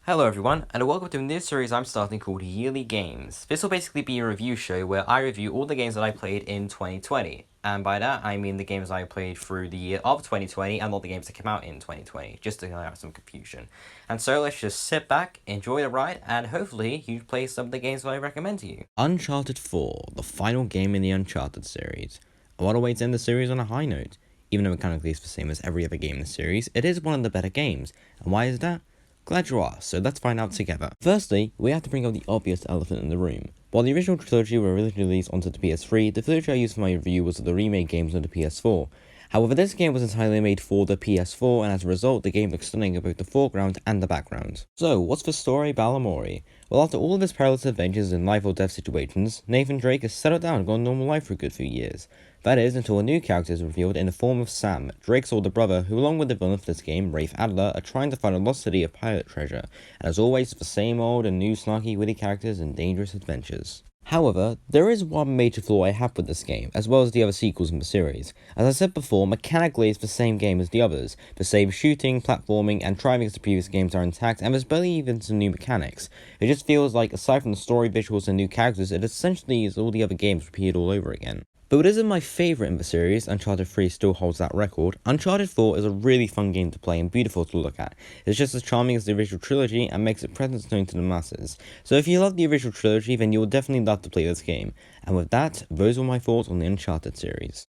Hello everyone, and welcome to a new series I'm starting called Yearly Games. This will basically be a review show where I review all the games that I played in 2020. And by that, I mean the games I played through the year of 2020 and not the games that came out in 2020, just to clear out some confusion. And so let's just sit back, enjoy the ride, and hopefully you play some of the games that I recommend to you. Uncharted 4, the final game in the Uncharted series. I want to way to end the series on a high note. Even though mechanically it's the same as every other game in the series, it is one of the better games. And why is that? Glad you are, so let's find out together. Firstly, we have to bring up the obvious elephant in the room. While the original trilogy were originally released onto the PS3, the footage I used for my review was of the remade games on the PS4. However, this game was entirely made for the PS4, and as a result, the game looks stunning in both the foreground and the background. So, what's the story of Balamori? Well, after all of his perilous adventures in life or death situations, Nathan Drake has settled down and gone normal life for a good few years. That is, until a new character is revealed in the form of Sam, Drake's older brother, who along with the villain for this game, Rafe Adler, are trying to find a lost city of pirate treasure, and as always, the same old and new snarky witty characters and dangerous adventures. However, there is one major flaw I have with this game, as well as the other sequels in the series. As I said before, mechanically it's the same game as the others. The same shooting, platforming, and driving as the previous games are intact, and there's barely even some new mechanics. It just feels like, aside from the story, visuals, and new characters, it essentially is all the other games repeated all over again. But what isn't my favourite in the series, Uncharted 3 still holds that record. Uncharted 4 is a really fun game to play and beautiful to look at. It's just as charming as the original trilogy and makes its presence known to the masses. So if you love the original trilogy, then you'll definitely love to play this game. And with that, those were my thoughts on the Uncharted series.